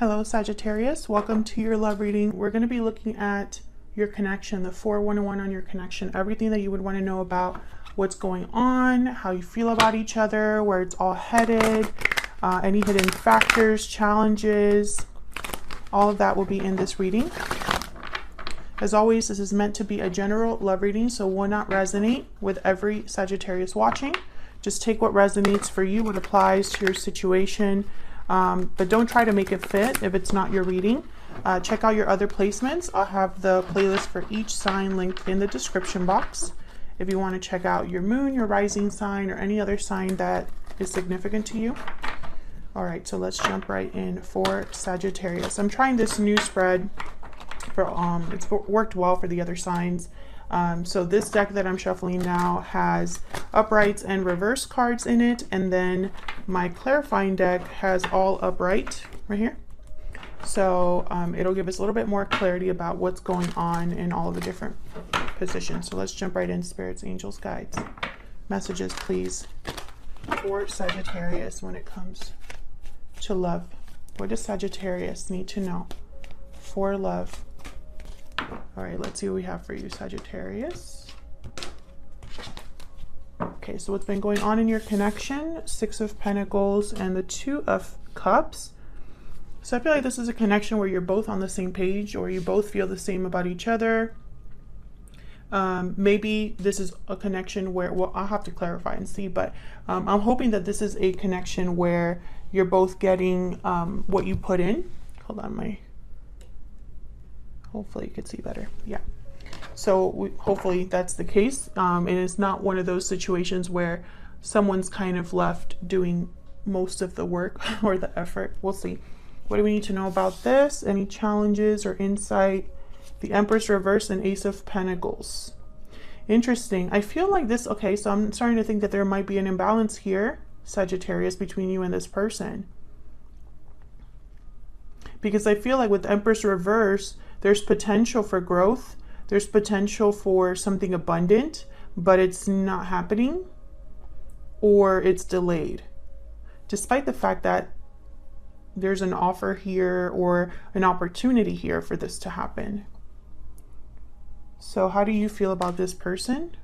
Hello Sagittarius, welcome to your love reading. We're going to be looking at your connection, the 411 on your connection, everything that you would want to know about what's going on, how you feel about each other, where it's all headed, any hidden factors, challenges, all of that will be in this reading. As always, this is meant to be a general love reading, so will not resonate with every Sagittarius watching. Just take what resonates for you, what applies to your situation. But don't try to make it fit if it's not your reading. Check out your other placements. I'll have the playlist for each sign linked in the description box. If you want to check out your moon, your rising sign, or any other sign that is significant to you. All right, so let's jump right in for Sagittarius. I'm trying this new spread for it's worked well for the other signs. So this deck that I'm shuffling now has uprights and reverse cards in it, and then my clarifying deck has all upright right here. So it'll give us a little bit more clarity about what's going on in all of the different positions. So let's jump right in. Spirits, angels, guides, messages, please, for Sagittarius when it comes to love. What does Sagittarius need to know for love? All right, let's see what we have for you, Sagittarius. Okay, so what's been going on in your connection? 6 of Pentacles and the 2 of Cups. So I feel like this is a connection where you're both on the same page, or you both feel the same about each other. Maybe this is a connection where, well, I'll have to clarify and see, but I'm hoping that this is a connection where you're both getting what you put in. Hold on, hopefully you could see better. Yeah. So hopefully that's the case. And it's not one of those situations where someone's kind of left doing most of the work or the effort. We'll see. What do we need to know about this? Any challenges or insight? The Empress reverse and Ace of Pentacles. Interesting. I feel like this, okay, so I'm starting to think that there might be an imbalance here, Sagittarius, between you and this person. Because I feel like with Empress reverse, there's potential for growth. There's potential for something abundant, but it's not happening, or it's delayed. Despite the fact that there's an offer here or an opportunity here for this to happen. So how do you feel about this person?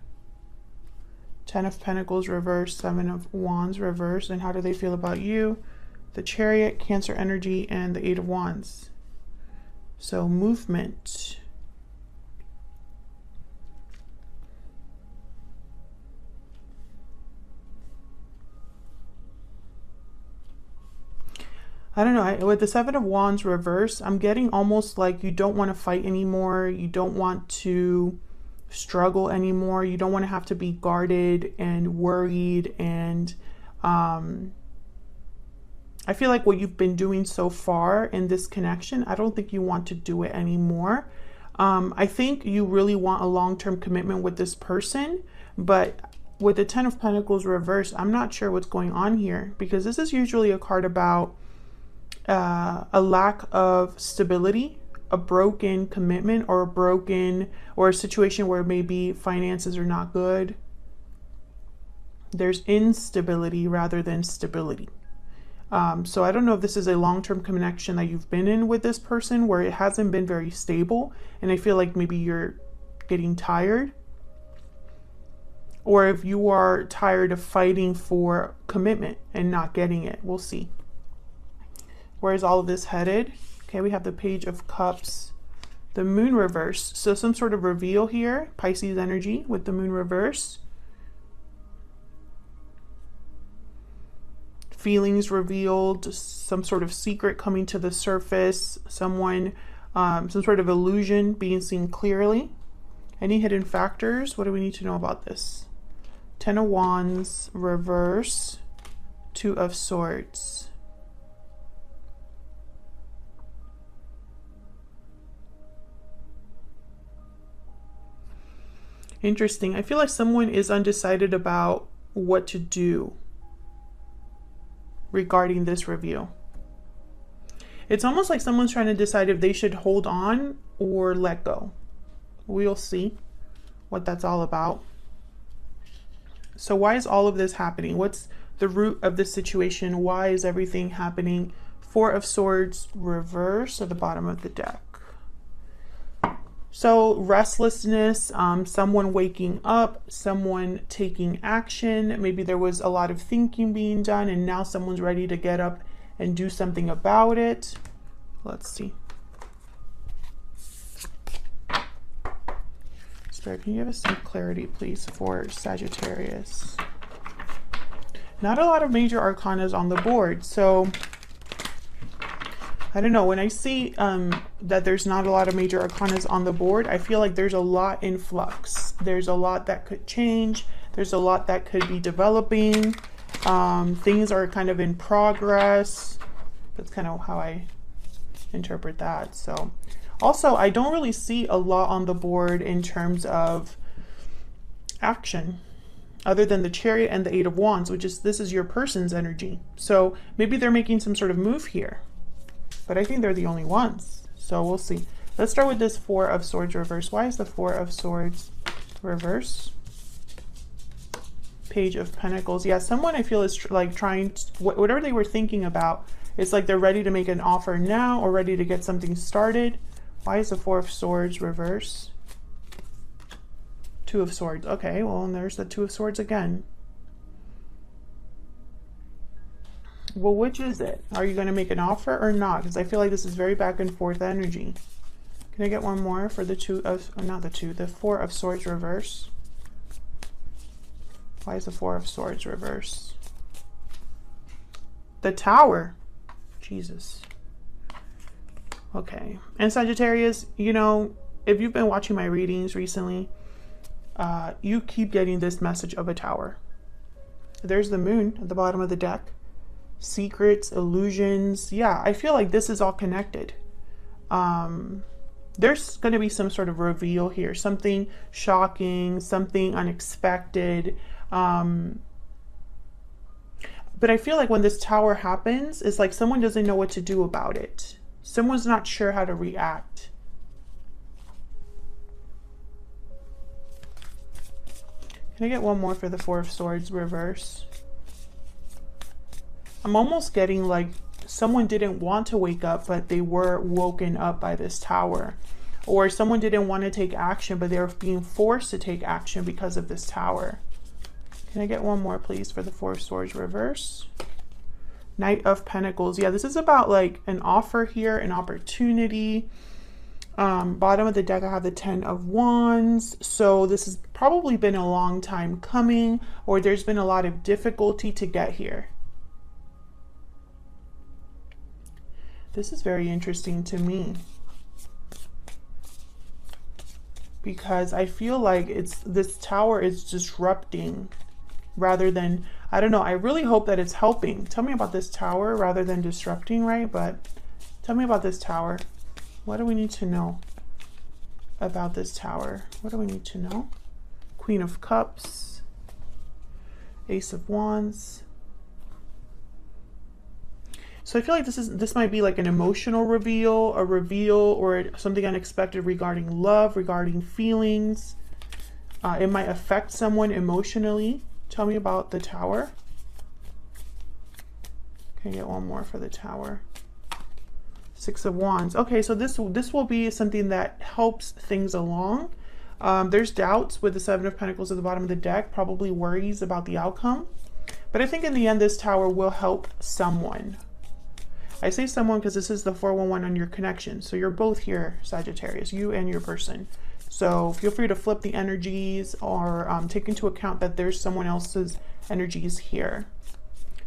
10 of Pentacles reverse, 7 of Wands reverse, and how do they feel about you? The Chariot, Cancer energy, and the 8 of Wands. So movement. I don't know, with the 7 of Wands reverse, I'm getting almost like you don't want to fight anymore. You don't want to struggle anymore. You don't want to have to be guarded and worried. And I feel like what you've been doing so far in this connection, I don't think you want to do it anymore. I think you really want a long-term commitment with this person, but with the 10 of Pentacles reverse, I'm not sure what's going on here, because this is usually a card about a lack of stability, a broken commitment, or a situation where maybe finances are not good. There's instability rather than stability. So I don't know if this is a long-term connection that you've been in with this person where it hasn't been very stable, and I feel like maybe you're getting tired, or if you are tired of fighting for commitment and not getting it. We'll see. Where is all of this headed? Okay, we have the Page of Cups, the Moon reverse. So some sort of reveal here, Pisces energy with the Moon reverse. Feelings revealed, some sort of secret coming to the surface, someone, some sort of illusion being seen clearly. Any hidden factors? What do we need to know about this? 10 of Wands reverse, 2 of Swords. Interesting. I feel like someone is undecided about what to do regarding this reveal. It's almost like someone's trying to decide if they should hold on or let go. We'll see what that's all about. So why is all of this happening? What's the root of this situation? Why is everything happening Four of Swords reverse at the bottom of the deck. So restlessness, someone waking up, someone taking action. Maybe there was a lot of thinking being done and now someone's ready to get up and do something about it. Let's see. Spirit, can you give us some clarity, please, for Sagittarius? Not a lot of major arcanas on the board, so I don't know. When I see that there's not a lot of major arcanas on the board, I feel like there's a lot in flux. There's a lot that could change. There's a lot that could be developing. Things are kind of in progress. That's kind of how I interpret that. So also, I don't really see a lot on the board in terms of action, other than the Chariot and the Eight of Wands, which is, this is your person's energy. So maybe they're making some sort of move here, but I think they're the only ones. So we'll see. Let's start with this Four of Swords reverse. Why is the Four of Swords reverse? Page of Pentacles. Yeah, someone I feel is like trying to, whatever they were thinking about, it's like they're ready to make an offer now or ready to get something started. Why is the Four of Swords reverse? Two of Swords. Okay, well, and there's the Two of Swords again. Well, which is it? Are you going to make an offer or not? Because I feel like this is very back and forth energy. Can I get one more for the the Four of Swords reverse? Why is the Four of Swords reverse? The Tower. Jesus. Okay. And Sagittarius, you know, if you've been watching my readings recently, you keep getting this message of a tower. There's the Moon at the bottom of the deck. Secrets, illusions. Yeah, I feel like this is all connected. There's going to be some sort of reveal here, something shocking, something unexpected. But I feel like when this Tower happens, it's like someone doesn't know what to do about it. Someone's not sure how to react. Can I get one more for the Four of Swords reverse? I'm almost getting like someone didn't want to wake up, but they were woken up by this Tower. Or someone didn't want to take action, but they were being forced to take action because of this Tower. Can I get one more, please, for the Four of Swords reverse? Knight of Pentacles. Yeah, this is about like an offer here, an opportunity. Bottom of the deck, I have the Ten of Wands. So this has probably been a long time coming, or there's been a lot of difficulty to get here. This is very interesting to me, because I feel like this Tower is disrupting rather than, I don't know, I really hope that it's helping. Tell me about this Tower rather than disrupting, right? But tell me about this Tower. What do we need to know about this Tower? What do we need to know? Queen of Cups, Ace of Wands. So I feel like this might be like an emotional reveal, a reveal, or something unexpected regarding love, regarding feelings. It might affect someone emotionally. Tell me about the Tower. Can I get one more for the Tower? Six of Wands. Okay, so this will be something that helps things along. There's doubts with the Seven of Pentacles at the bottom of the deck, probably worries about the outcome. But I think in the end, this Tower will help someone. I say someone because this is the 411 on your connection. So you're both here, Sagittarius, you and your person. So feel free to flip the energies or take into account that there's someone else's energies here.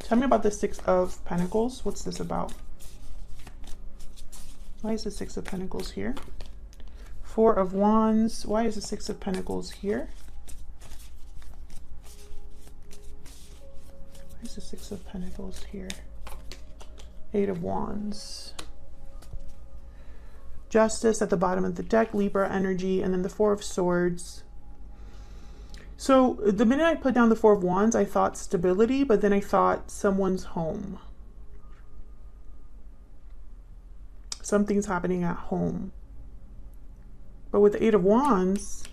Tell me about the Six of Pentacles. What's this about? Why is the Six of Pentacles here? Four of Wands. Why is the Six of Pentacles here? Why is the Six of Pentacles here? Eight of Wands. Justice at the bottom of the deck, Libra energy, and then the Four of Swords. So the minute I put down the Four of Wands, I thought stability, but then I thought someone's home. Something's happening at home. But with the Eight of Wands,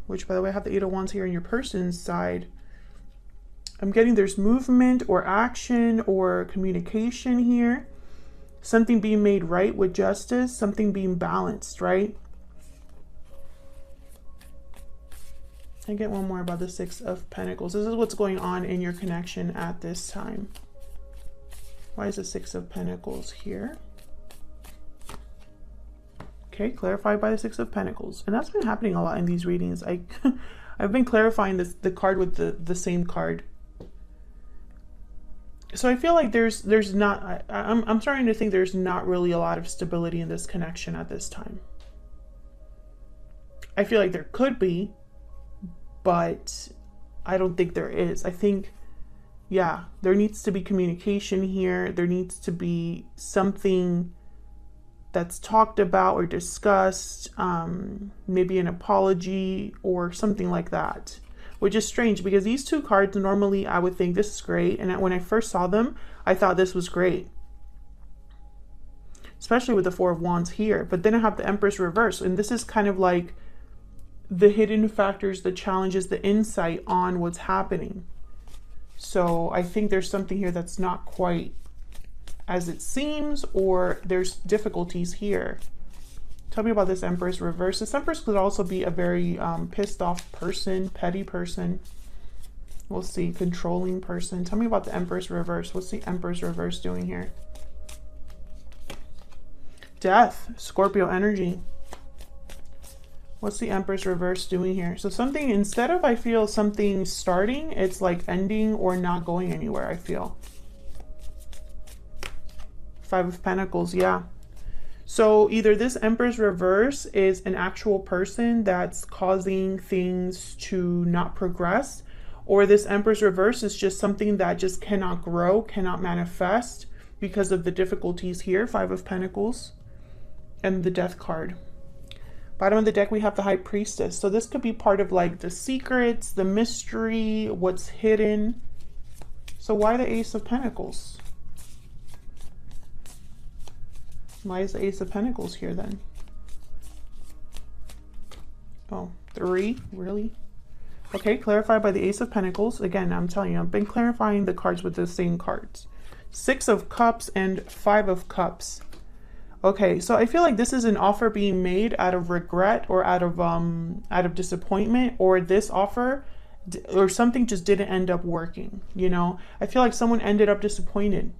which by the way, I have the Eight of Wands here on your person's side, I'm getting there's movement or action or communication here. something being made right with justice, something being balanced, right? I get one more about the Six of Pentacles. This is what's going on in your connection at this time. Why is the Six of Pentacles here? Okay, clarified by the Six of Pentacles. And that's been happening a lot in these readings. I've been clarifying the card with the same card. So I feel like there's not, I'm starting to think there's not really a lot of stability in this connection at this time. I feel like there could be, but I don't think there is. I think, yeah, there needs to be communication here. There needs to be something that's talked about or discussed, maybe an apology or something like that, which is strange because these two cards, normally I would think this is great. And when I first saw them, I thought this was great, especially with the Four of Wands here. But then I have the Empress reverse, and this is kind of like the hidden factors, the challenges, the insight on what's happening. So I think there's something here that's not quite as it seems, or there's difficulties here. Tell me about this Empress reverse. This Empress could also be a very pissed off person, petty person. We'll see. Controlling person. Tell me about the Empress reverse. What's the Empress reverse doing here? Death. Scorpio energy. What's the Empress reverse doing here? So something, instead of, I feel, something starting, it's like ending or not going anywhere, I feel. Five of Pentacles, yeah. So either this Empress reverse is an actual person that's causing things to not progress, or this Empress reverse is just something that just cannot grow, cannot manifest because of the difficulties here. Five of Pentacles and the Death card. Bottom of the deck, we have the High Priestess. So this could be part of like the secrets, the mystery, what's hidden. So why the Ace of Pentacles? Why is the Ace of Pentacles here then? Oh, 3, really? Okay, clarified by the Ace of Pentacles. Again, I'm telling you, I've been clarifying the cards with the same cards. 6 of Cups and 5 of Cups. Okay, so I feel like this is an offer being made out of regret or out of disappointment, or this offer or something just didn't end up working, you know? I feel like someone ended up disappointed.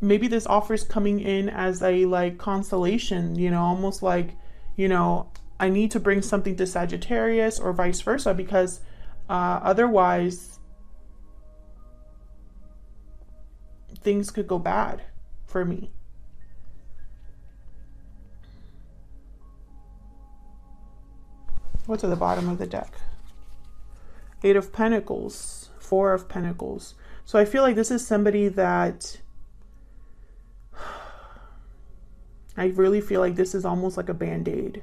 Maybe this offer is coming in as a like consolation, you know, almost like, you know, I need to bring something to Sagittarius or vice versa, because otherwise things could go bad for me. What's at the bottom of the deck? 8 of Pentacles, 4 of Pentacles. So I feel like this is somebody that I really feel like this is almost like a band-aid.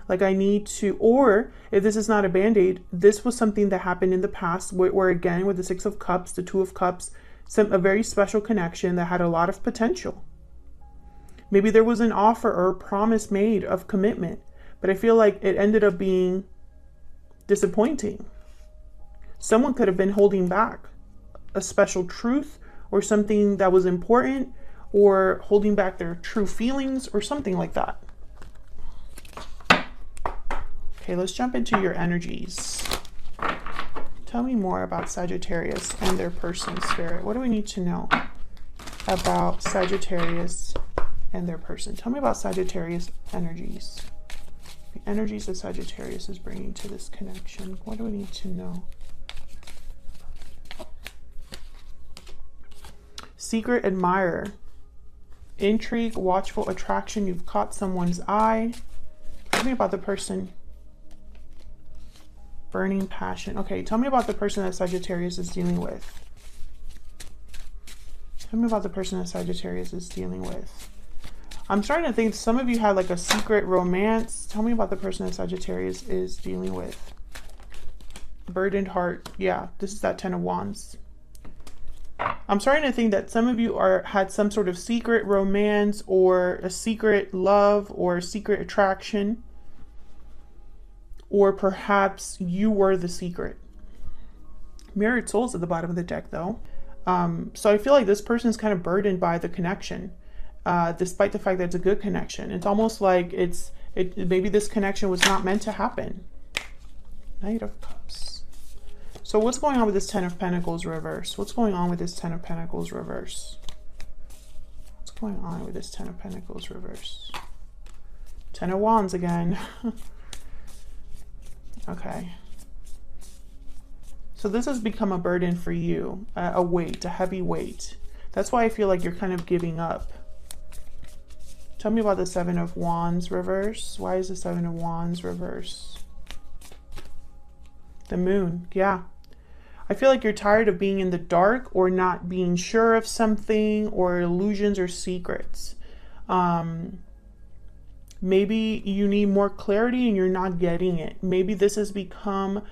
Like I need to, or if this is not a band-aid, this was something that happened in the past where again, with the 6 of Cups, the 2 of Cups, a very special connection that had a lot of potential. Maybe there was an offer or a promise made of commitment, but I feel like it ended up being disappointing. Someone could have been holding back a special truth or something that was important, or holding back their true feelings or something like that. Okay, let's jump into your energies. Tell me more about Sagittarius and their person, Spirit. What do we need to know about Sagittarius and their person? Tell me about Sagittarius energies. The energies that Sagittarius is bringing to this connection. What do we need to know? Secret admirer. Intrigue, watchful attraction. You've caught someone's eye. Tell me about the person. Burning passion. Okay, tell me about the person that Sagittarius is dealing with. Tell me about the person that Sagittarius is dealing with. I'm starting to think some of you had like a secret romance. Tell me about the person that Sagittarius is dealing with. Burdened heart. Yeah, this is that 10 of Wands. I'm starting to think that some of you had some sort of secret romance or a secret love or a secret attraction. Or perhaps you were the secret. Mirrored souls at the bottom of the deck though. So I feel like this person is kind of burdened by the connection, despite the fact that it's a good connection. It's almost like maybe this connection was not meant to happen. Knight of Cups. So what's going on with this Ten of Pentacles reverse? What's going on with this Ten of Pentacles reverse? What's going on with this Ten of Pentacles reverse? Ten of Wands again. Okay. So this has become a burden for you, a weight, a heavy weight. That's why I feel like you're kind of giving up. Tell me about the Seven of Wands reverse. Why is the Seven of Wands reverse? The Moon, yeah. I feel like you're tired of being in the dark or not being sure of something, or illusions or secrets. Maybe you need more clarity and you're not getting it. Maybe this has become,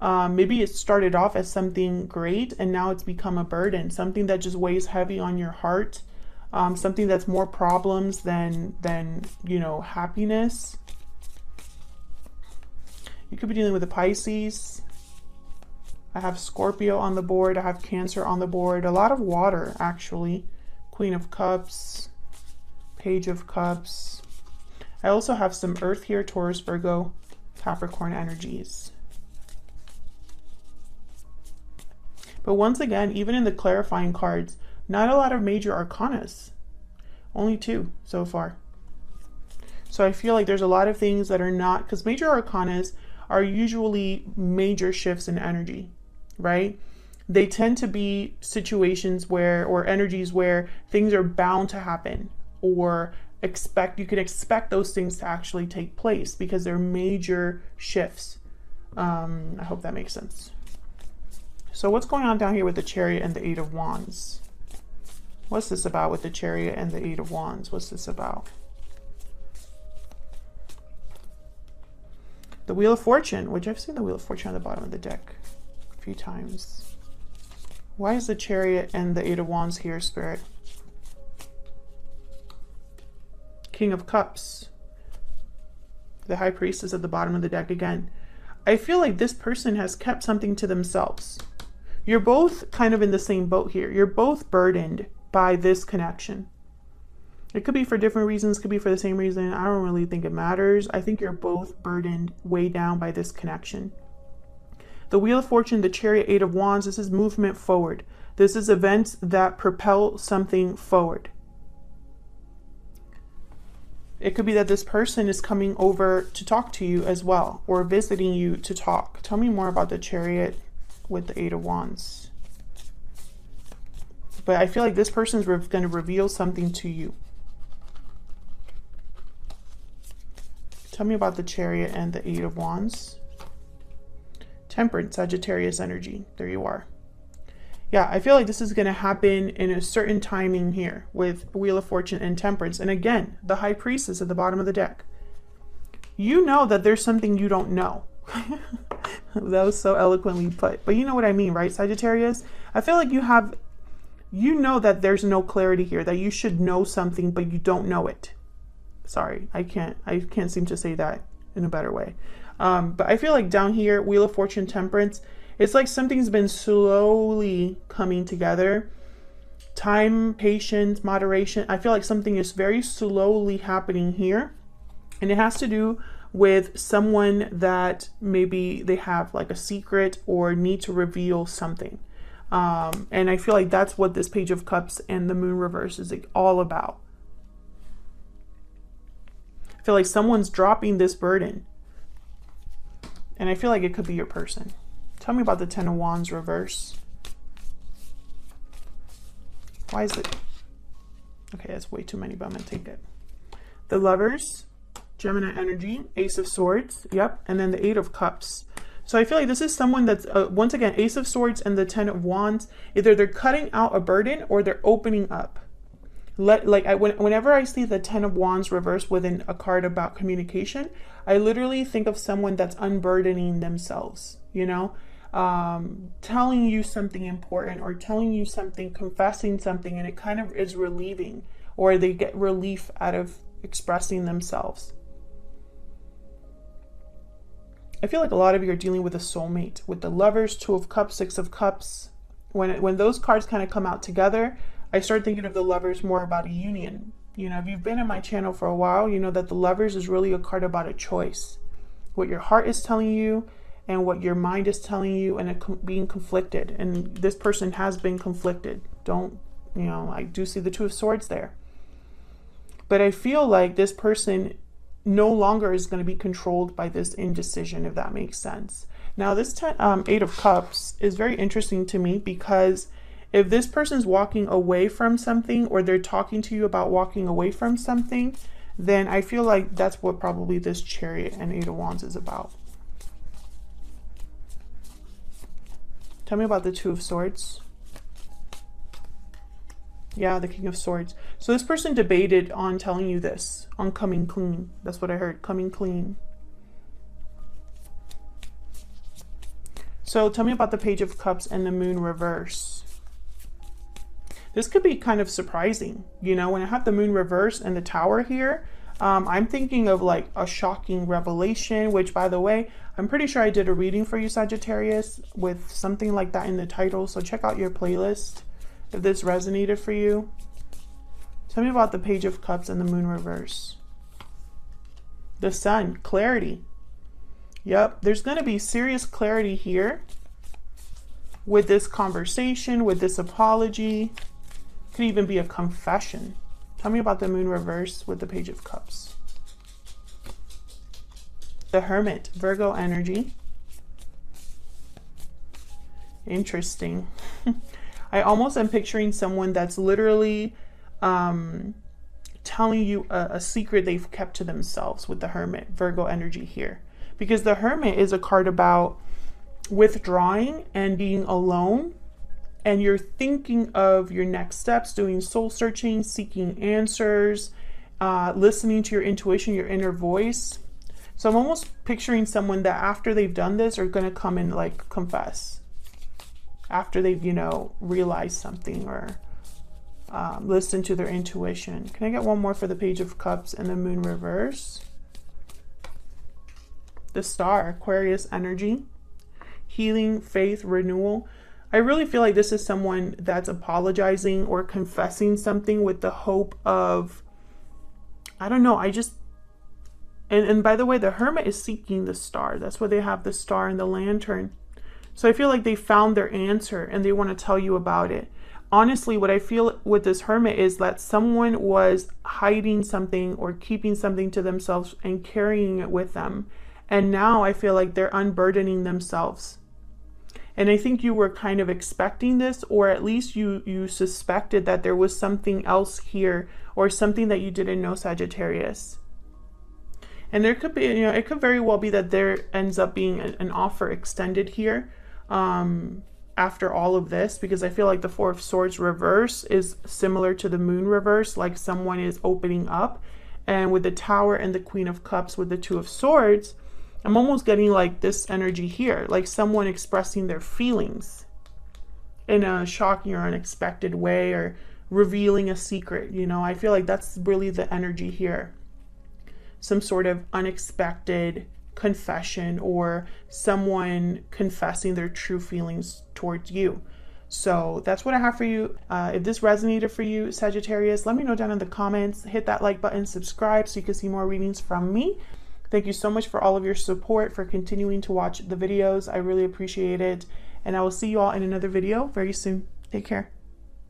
maybe it started off as something great and now it's become a burden, something that just weighs heavy on your heart, something that's more problems than you know, happiness. You could be dealing with a Pisces. I have Scorpio on the board. I have Cancer on the board. A lot of water, actually. Queen of Cups, Page of Cups. I also have some Earth here, Taurus, Virgo, Capricorn energies. But once again, even in the clarifying cards, not a lot of major arcanas. Only 2 so far. So I feel like there's a lot of things that are not, because major arcanas are usually major shifts in energy, right? They tend to be situations where, or energies where things are bound to happen, or you could expect those things to actually take place because they're major shifts. I hope that makes sense. So what's going on down here with the Chariot and the Eight of Wands? What's this about with the Chariot and the Eight of Wands? What's this about? The Wheel of Fortune, which I've seen the Wheel of Fortune on the bottom of the deck a few times. Why is the Chariot and the Eight of Wands here, Spirit? King of Cups. The High Priestess at the bottom of the deck again. I feel like this person has kept something to themselves. You're both kind of in the same boat here. You're both burdened by this connection. It could be for different reasons, could be for the same reason. I don't really think it matters. I think you're both burdened, way down by this connection. The Wheel of Fortune, the Chariot, Eight of Wands, this is movement forward. This is events that propel something forward. It could be that this person is coming over to talk to you as well, or visiting you to talk. Tell me more about the Chariot with the Eight of Wands. But I feel like this person is going to reveal something to you. Tell me about the Chariot and the Eight of Wands. Temperance, Sagittarius energy. There you are. Yeah, I feel like this is going to happen in a certain timing here with Wheel of Fortune and Temperance. And again, the High Priestess at the bottom of the deck. You know that there's something you don't know. That was so eloquently put. But you know what I mean, right, Sagittarius? I feel like you know that there's no clarity here, that you should know something, but you don't know it. Sorry, I can't seem to say that in a better way. But I feel like down here, Wheel of Fortune, Temperance, it's like something's been slowly coming together. Time, patience, moderation. I feel like something is very slowly happening here. And it has to do with someone that maybe they have like a secret or need to reveal something. And I feel like that's what this Page of Cups and the Moon reverse is like all about. I feel like someone's dropping this burden. And I feel like it could be your person. Tell me about the Ten of Wands reverse. Why is it? Okay, that's way too many, but I'm going to take it. The Lovers, Gemini energy, Ace of Swords, yep, and then the Eight of Cups. So I feel like this is someone that's, once again, Ace of Swords and the Ten of Wands. Either they're cutting out a burden or they're opening up. Whenever I see the Ten of Wands reverse within a card about communication, I literally think of someone that's unburdening themselves, you know, telling you something important or telling you something, confessing something, and it kind of is relieving, or they get relief out of expressing themselves. I feel like a lot of you are dealing with a soulmate with the Lovers, Two of Cups, Six of Cups. when those cards kind of come out together, I start thinking of the Lovers more about a union. You know, if you've been in my channel for a while, you know that the Lovers is really a card about a choice. What your heart is telling you and what your mind is telling you, and being conflicted. And this person has been conflicted. Don't, you know, I do see the Two of Swords there. But I feel like this person no longer is going to be controlled by this indecision, if that makes sense. Now, this Eight of Cups is very interesting to me, because if this person's walking away from something, or they're talking to you about walking away from something, then I feel like that's what probably this Chariot and Eight of Wands is about. Tell me about the Two of Swords. Yeah, the King of Swords. So this person debated on telling you this, on coming clean. That's what I heard, coming clean. So tell me about the Page of Cups and the Moon reverse. This could be kind of surprising. You know, when I have the Moon reverse and the Tower here, I'm thinking of like a shocking revelation, which, by the way, I'm pretty sure I did a reading for you, Sagittarius, with something like that in the title. So check out your playlist if this resonated for you. Tell me about the Page of Cups and the Moon reverse. The Sun, clarity. Yep, there's going to be serious clarity here with this conversation, with this apology. Could even be a confession. Tell me about the Moon reverse with the Page of Cups. The Hermit, Virgo energy. Interesting. I almost am picturing someone that's literally telling you a secret they've kept to themselves with the Hermit, Virgo energy here. Because the Hermit is a card about withdrawing and being alone. And you're thinking of your next steps, doing soul searching, seeking answers, listening to your intuition, your inner voice. So I'm almost picturing someone that after they've done this are going to come and like confess. After they've, you know, realized something or listened to their intuition. Can I get one more for the Page of Cups and the Moon reverse? The Star, Aquarius energy. Healing, faith, renewal. I really feel like this is someone that's apologizing or confessing something with the hope of, I don't know, and by the way, the Hermit is seeking the Star. That's why they have the Star and the Lantern. So I feel like they found their answer and they want to tell you about it. Honestly, what I feel with this Hermit is that someone was hiding something or keeping something to themselves and carrying it with them. And now I feel like they're unburdening themselves. And I think you were kind of expecting this, or at least you suspected that there was something else here or something that you didn't know, Sagittarius. And there could be, you know, it could very well be that there ends up being an offer extended here after all of this, because I feel like the Four of Swords reverse is similar to the Moon reverse, like someone is opening up. And with the Tower and the Queen of Cups with the Two of Swords, I'm almost getting like this energy here, like someone expressing their feelings in a shocking or unexpected way, or revealing a secret. You know, I feel like that's really the energy here. Some sort of unexpected confession, or someone confessing their true feelings towards you. So that's what I have for you. If this resonated for you, Sagittarius, let me know down in the comments. Hit that like button, subscribe so you can see more readings from me. Thank you so much for all of your support, for continuing to watch the videos. I really appreciate it. And I will see you all in another video very soon. Take care.